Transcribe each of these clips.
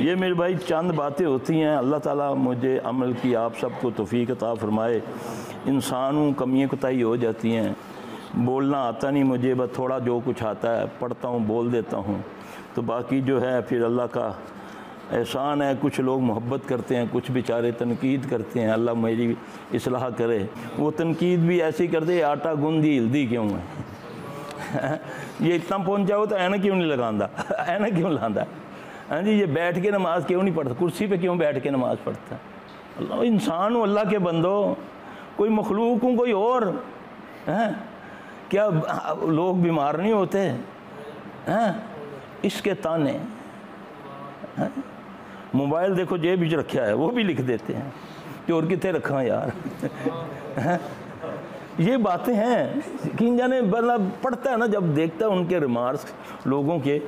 ये मेरे भाई चंद बातें होती हैं। अल्लाह ताला मुझे अमल की आप सबको तौफीक अता फरमाए। इंसान हूँ, कमियाँ कोताही हो जाती हैं। बोलना आता नहीं मुझे, बस थोड़ा जो कुछ आता है पढ़ता हूँ, बोल देता हूँ। तो बाकी जो है फिर अल्लाह का एहसान है। कुछ लोग मोहब्बत करते हैं, कुछ बेचारे तनकीद करते हैं। अल्लाह मेरी इस्लाह करे। वो तनकीद भी ऐसी करते, आटा गूंदी हिलदी क्यों है ये इतना पहुँचा हो तो ऐनक क्यों नहीं लगांदा, ऐनक क्यों लांदा? हाँ जी, ये बैठ के नमाज क्यों नहीं पढ़ता, कुर्सी पे क्यों बैठ के नमाज पढ़ता? अल्लाह, इंसान हो, अल्लाह के बंदो, कोई मखलूक हूँ कोई और हैं? क्या लोग बीमार नहीं होते हैं? इसके ताने हैं? मोबाइल देखो जेब में रखा है, वो भी लिख देते हैं चोर कितने रखा यार ये बातें हैं कि जाने बंदा पढ़ता है ना, जब देखता है उनके रिमार्क्स लोगों के,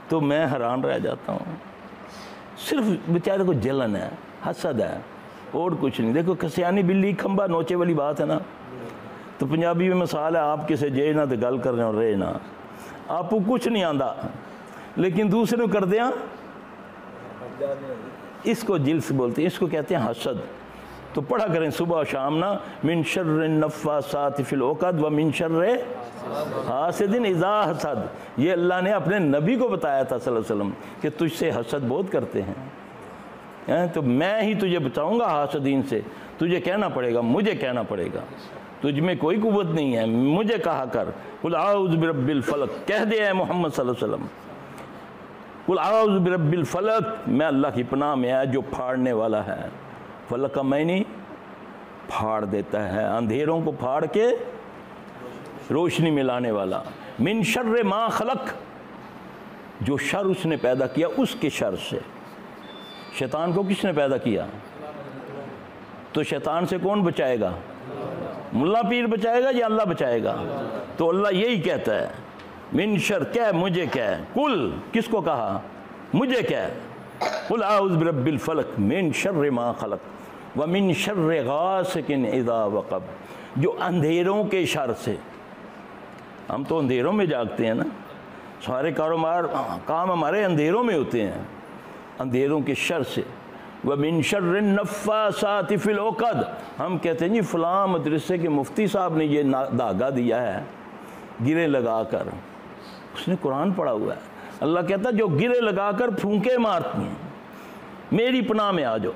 तो मैं हैरान रह जाता हूँ। सिर्फ बेचारे को जलन है, हसद है, और कुछ नहीं। देखो कसियानी बिल्ली खंबा नोचे वाली बात है ना। तो पंजाबी में मिसाल है, आप किसे जे ना तो गल कर रहे हो रे ना, आपको कुछ नहीं आंदा लेकिन दूसरे को कर दिया, इसको जिल्स बोलते हैं, इसको कहते हैं हसद। तो पढ़ा करें सुबह शाम ना, मिन शर्रि नफ़्फ़ासाति फ़िल उक़द व मिन शर्रि हासिदिन इज़ा हसद। ये अल्लाह ने अपने नबी को बताया था सल्लल्लाहु अलैहि वसल्लम कि तुझसे हसद बहुत करते हैं। तो मैं ही तुझे बचाऊंगा हासदीन से। तुझे कहना पड़ेगा, मुझे कहना पड़ेगा, तुझ में कोई कुव्वत नहीं है, मुझे कहा कर। कुल आऊज़ु बिरब्बिल फलक, कह दे मोहम्मद सल्लल्लाहु अलैहि वसल्लम, कुल आऊज़ु बिरब्बिल फलक, मैं अल्लाह की पनाह में है जो फाड़ने वाला है। फलक का मैनी फाड़ देता है, अंधेरों को फाड़ के रोशनी मिलाने वाला। मिन शर्रे मा खलक, जो शर उसने पैदा किया उसके शर से। शैतान को किसने पैदा किया? तो शैतान से कौन बचाएगा? मुल्ला पीर बचाएगा या अल्लाह बचाएगा? तो अल्लाह यही कहता है, मिन शर, क्या मुझे क्या, कुल किसको कहा? मुझे क्या, कुल आऊज़ु बिरब्बिल फलक मिन शर्रि मा खलक व मिन शर्रि गासिकिन इज़ा वक़ब, जो अंधेरों के शर से। हम तो अंधेरों में जागते हैं ना, सारे कारोबार काम हमारे अंधेरों में होते हैं, अंधेरों के शर से। व मिन शर्रि नफ़्फ़ासाति फ़िल उक़द, हम कहते हैं जी फ़लाँ मदरसे के मुफ्ती साहब ने ये धागा दिया है गिरे लगा कर, उसने कुरान पढ़ा हुआ है। अल्लाह कहता जो गिरे लगाकर फूंके मारती हैं, मेरी पनाह में आ जाओ।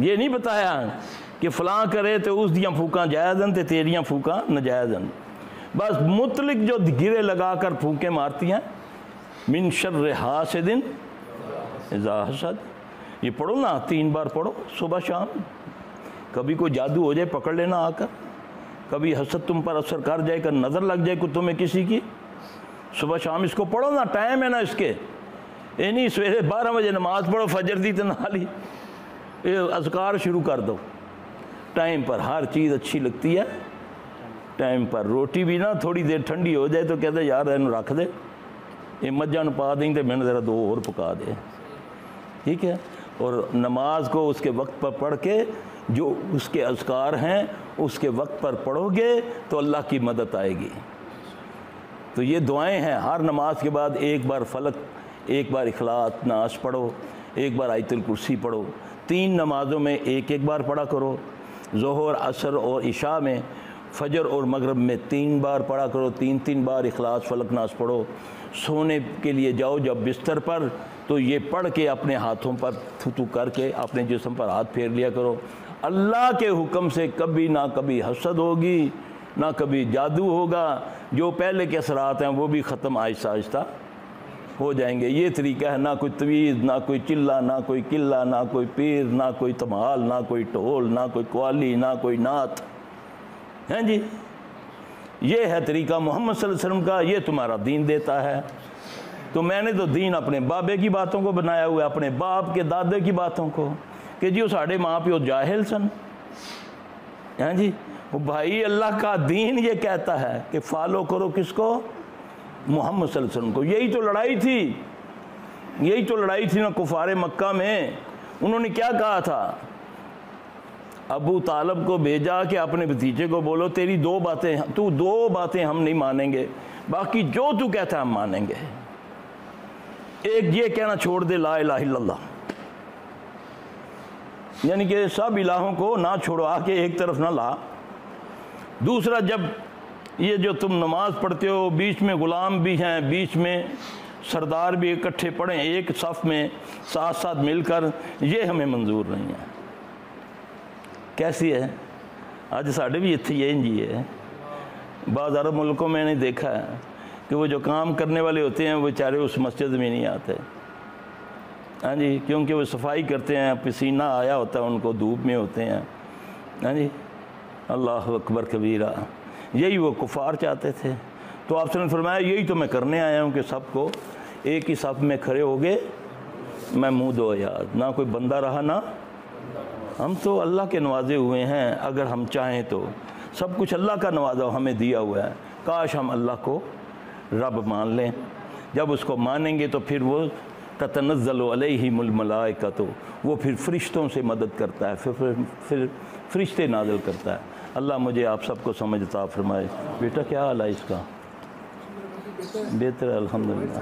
ये नहीं बताया कि फ़लाँ करे तो उस दियाँ फूकां जायज़न ते तेरियाँ फूकां नजायज़न। बस मुतलिक जो गिरे लगाकर फूंके मारती हैं, मिन शर्रि हासिदिन इज़ा हसद। ये पढ़ो ना, 3 बार पढ़ो सुबह शाम। कभी कोई जादू हो जाए पकड़ लेना आकर, कभी हसद तुम पर असर कर जाए, कर नज़र लग जाए कुत्तों में किसी की, सुबह शाम इसको पढ़ो ना, टाइम है ना इसके। ये नहीं सवेरे 12 बजे नमाज पढ़ो, फजर दी तो नहा ली, ये अज़कार शुरू कर दो। टाइम पर हर चीज़ अच्छी लगती है, टाइम पर। रोटी भी ना थोड़ी देर ठंडी हो जाए तो कहते यार इन्हें रख दे, ये मज्जां पा दें तो मैंने ज़रा 2 और पका दे, ठीक है। और नमाज को उसके वक्त पर पढ़ के, जो उसके अज़कार हैं उसके वक्त पर पढ़ोगे तो अल्लाह की मदद आएगी। तो ये दुआएं हैं, हर नमाज के बाद 1 बार फलक, 1 बार इखलास नास पढ़ो, 1 बार आयतुल कुर्सी पढ़ो। 3 नमाज़ों में 1-1 बार पढ़ा करो। ज़ोहर, असर और इशा में, फजर और मगरिब में 3 बार पढ़ा करो, 3-3 बार इखलास फलक नास पढ़ो। सोने के लिए जाओ जब बिस्तर पर, तो ये पढ़ के अपने हाथों पर थू करके अपने जिस्म पर हाथ फेर लिया करो। अल्लाह के हुक्म से कभी ना कभी हसद होगी, ना कभी जादू होगा। जो पहले के असरात हैं वो भी ख़त्म आहिस्ता आहिस्ता हो जाएंगे। ये तरीका है, ना कोई तवीज़, ना कोई चिल्ला, ना कोई किल्ला, ना कोई पीर, ना कोई तमाल, ना कोई ढोल, ना कोई कवाली, ना कोई नात, हैं जी। ये है तरीका मोहम्मद सल्लल्लाहु अलैहि वसल्लम का, ये तुम्हारा दीन देता है। तो मैंने तो दीन अपने बाबे की बातों को बनाया हुआ है, अपने बाप के दादे की बातों को, कि जी वो साढ़े माँ प्यो जाहिल सन, हैं जी। वो भाई अल्लाह का दीन ये कहता है कि फॉलो करो किसको? मोहम्मद सल्लल्लाहु अलैहि वसल्लम को। यही तो लड़ाई थी, यही तो लड़ाई थी ना कुफारे मक्का में। उन्होंने क्या कहा था? अबू तालब को भेजा कि अपने भतीजे को बोलो तेरी 2 बातें, तू 2 बातें हम नहीं मानेंगे, बाकी जो तू कहता है हम मानेंगे। एक ये कहना छोड़ दे ला इलाहा इल्लल्लाह, यानी कि सब इलाहों को ना छोड़ो, आके एक तरफ ना ला। दूसरा, जब ये जो तुम नमाज पढ़ते हो बीच में गुलाम भी हैं, बीच में सरदार भी इकट्ठे पढ़ें एक सफ़ में साथ साथ मिलकर, ये हमें मंजूर नहीं है। कैसी है आज साढ़े भी इतनी ये जी है। बाज़ अरब मुल्कों में मैंने देखा है कि वो जो काम करने वाले होते हैं वो बेचारे उस मस्जिद में नहीं आते, हाँ जी, क्योंकि वो सफाई करते हैं, पसीना आया होता है उनको, धूप में होते हैं, हाँ जी। अल्लाह अकबर कबीरा, यही वो कुफार चाहते थे। तो आपने फरमाया यही तो मैं करने आया हूँ कि सबको एक ही साथ में खड़े हो गए, मैं मुँह दो याद, ना कोई बंदा रहा ना। हम तो अल्लाह के नवाजे हुए हैं, अगर हम चाहें तो सब कुछ अल्लाह का नवाजा हमें दिया हुआ है। काश हम अल्लाह को रब मान लें। जब उसको मानेंगे तो फिर वो ततनज़्ज़लु अलैहिमुल मलाइकतु, वो फिर फरिश्तों से मदद करता है, फिर फरिश्ते नाज़िल करता है। अल्लाह मुझे आप सबको समझता फरमाए। बेटा क्या हाल है इसका? बेहतर है अल्हम्दुलिल्लाह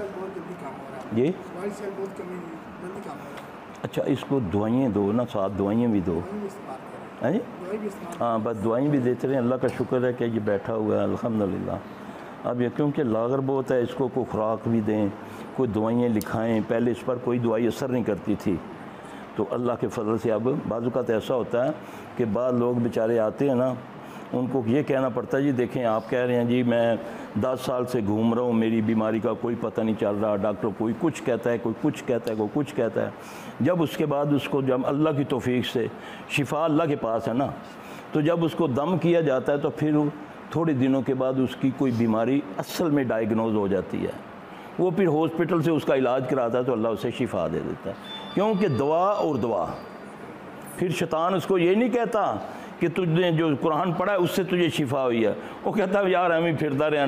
जी। अच्छा, इसको दवाइयाँ दो ना, साथ दवाइयाँ भी दो, हैं जी। हाँ, बस दवाइयाँ भी देते रहें। अल्लाह का शुक्र है कि ये बैठा हुआ है अल्हम्दुलिल्लाह। अब ये क्योंकि लागर बहुत है, इसको कोई खुराक भी दें, कोई दवाइयाँ लिखाएं। पहले इस पर कोई दवाई असर नहीं करती थी, तो अल्लाह के फजल से अब बाज़ औक़ात ऐसा होता है कि बाद लोग बेचारे आते हैं ना, उनको ये कहना पड़ता है जी देखें आप कह रहे हैं जी मैं 10 साल से घूम रहा हूँ, मेरी बीमारी का कोई पता नहीं चल रहा, डॉक्टर कोई कुछ कहता है, कोई कुछ कहता है, कोई कुछ कहता है। जब उसके बाद उसको, जब अल्लाह की तौफीक से शिफा अल्लाह के पास है ना, तो जब उसको दम किया जाता है तो फिर थोड़े दिनों के बाद उसकी कोई बीमारी असल में डायग्नोज हो जाती है। वो फिर हॉस्पिटल से उसका इलाज कराता है तो अल्लाह उसे शिफा दे देता है, क्योंकि दवा और दवा। फिर शैतान उसको ये नहीं कहता कि तुझने जो कुरान पढ़ा है उससे तुझे शिफा हुई है, वो कहता है यार हम ही फिरता रहे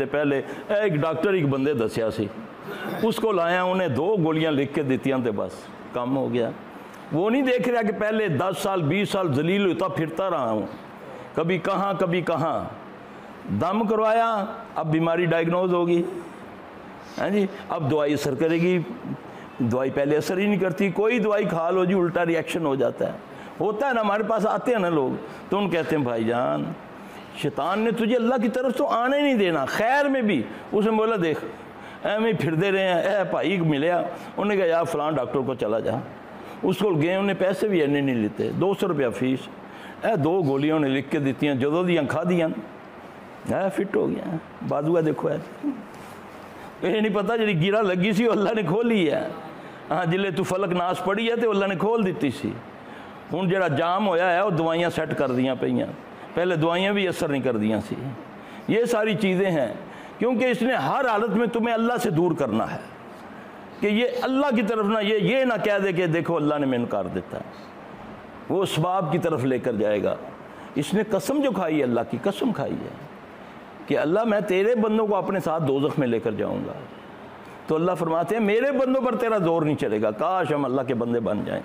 पहले एक डॉक्टर एक बंदे दसिया सी, उसको लाया, उन्हें 2 गोलियां लिख के दित्तियां तो बस काम हो गया। वो नहीं देख रहा कि पहले 10 साल 20 साल जलील होता फिरता रहा हूँ, कभी कहाँ दम करवाया, अब बीमारी डायग्नोज होगी, है जी। अब दवाई असर करेगी, दवाई पहले असर ही नहीं करती, कोई दवाई खा लो जी उल्टा रिएक्शन हो जाता है। होता है ना, हमारे पास आते हैं ना लोग, तो उन कहते हैं भाईजान शैतान ने तुझे अल्लाह की तरफ तो आने नहीं देना, खैर में भी। उसने बोला देख एवं फिरते रहे हैं, ए भाई मिले, उन्हें कहा यार फलां डॉक्टर को चला जा, उसको गए, उन्हें पैसे भी इन्ने नहीं लेते, 200 रुपया फीस, 2 गोलियां उन्हें लिख के दी, जो दियाँ खा दियाँ, फिट हो गया। बाजुआ देखो है, ये नहीं पता जी गिरा लगी सी अल्लाह ने खोली है। हाँ, जिले तू फलक नाश पड़ी है तो अल्लाह ने खोल दी सी। हूँ जो जाम होया है वो दवाइयाँ सैट कर दियाँ पईयाँ, पहले दवाइयाँ भी असर नहीं कर दियाँ सी। ये सारी चीज़ें हैं क्योंकि इसने हर हालत में तुम्हें अल्लाह से दूर करना है कि ये अल्लाह की तरफ ना, ये ना कह दे कि देखो अल्लाह ने मैंने कर देता है, वो असबाब की तरफ लेकर जाएगा। इसने कसम जो खाई है, अल्लाह की कसम खाई है कि अल्लाह मैं तेरे बंदों को अपने साथ दोज़ख में लेकर जाऊँगा। तो अल्लाह फरमाते हैं मेरे बंदों पर तेरा जोर नहीं चलेगा, काश हम अल्लाह के बंदे बन जाएं,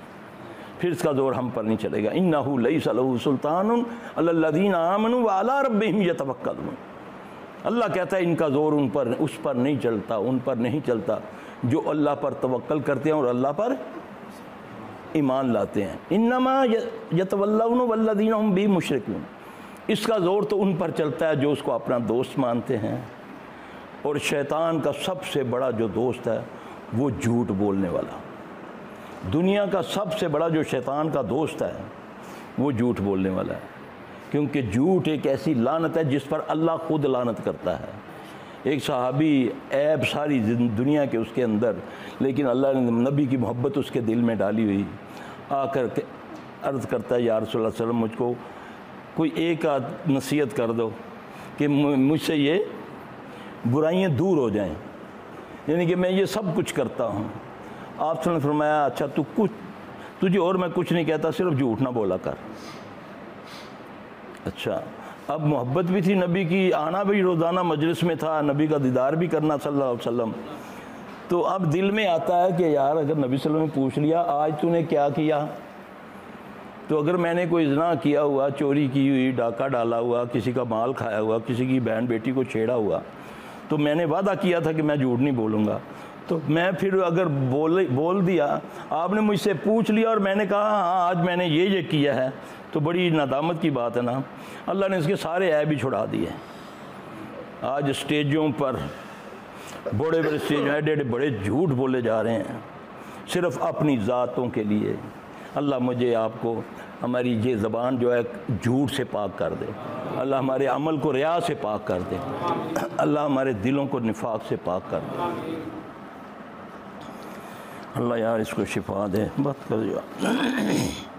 फिर इसका जोर हम पर नहीं चलेगा। इन्नहु लैसा लहु सुल्तानुन अलल्लज़ीना आमनु व अला रब्बिहिम यतवक्कलून। अल्लाह कहता है इनका जोर उन पर, उस पर नहीं चलता, उन पर नहीं चलता जो अल्लाह पर तवक्कल करते हैं और अल्लाह पर ईमान लाते हैं। इन्नमा यतवल्लौन वल्लज़ीना हुम बिही मुशरिकून। इसका जोर तो उन पर चलता है जो उसको अपना दोस्त मानते हैं, और शैतान का सबसे बड़ा जो दोस्त है वो झूठ बोलने वाला। दुनिया का सबसे बड़ा जो शैतान का दोस्त है वो झूठ बोलने वाला है, क्योंकि झूठ एक ऐसी लानत है जिस पर अल्लाह खुद लानत करता है। एक सहाबी ऐब सारी दुनिया के उसके अंदर, लेकिन अल्लाह ने नबी की मोहब्बत उसके दिल में डाली हुई, आकर के अर्ज़ करता है या रसूलल्लाह सल्लल्लाहु अलैहि वसल्लम मुझको कोई एक नसीहत कर दो कि मुझसे ये बुराइयां दूर हो जाएं, यानी कि मैं ये सब कुछ करता हूँ। आपने फरमाया अच्छा तुझे और मैं कुछ नहीं कहता, सिर्फ झूठ ना बोला कर। अच्छा, अब मोहब्बत भी थी नबी की, आना भी रोज़ाना मजलिस में था, नबी का दीदार भी करना सल्लल्लाहु अलैहि वसल्लम। तो अब दिल में आता है कि यार अगर नबी सल्लल्लाहु अलैहि वसल्लम ने पूछ लिया आज तूने क्या किया, तो अगर मैंने कोई ज़िना किया हुआ, चोरी की हुई, डाका डाला हुआ, किसी का माल खाया हुआ, किसी की बहन बेटी को छेड़ा हुआ, तो मैंने वादा किया था कि मैं झूठ नहीं बोलूँगा। तो मैं फिर अगर बोल दिया, आपने मुझसे पूछ लिया और मैंने कहा हाँ आज मैंने ये किया है, तो बड़ी नादामत की बात है ना। अल्लाह ने इसके सारे ऐब ही छुड़ा दिए। आज स्टेजों पर बड़े बड़े स्टेज एडे बड़े झूठ बोले जा रहे हैं सिर्फ अपनी ज़ातों के लिए। अल्लाह मुझे आपको हमारी ये ज़बान जो है झूठ से पाक कर दे। अल्लाह हमारे अमल को रिया से पाक कर दे। अल्लाह हमारे दिलों को निफाक से पाक कर दे। अल्लाह यार इसको शिफा दे। बात कर दिया।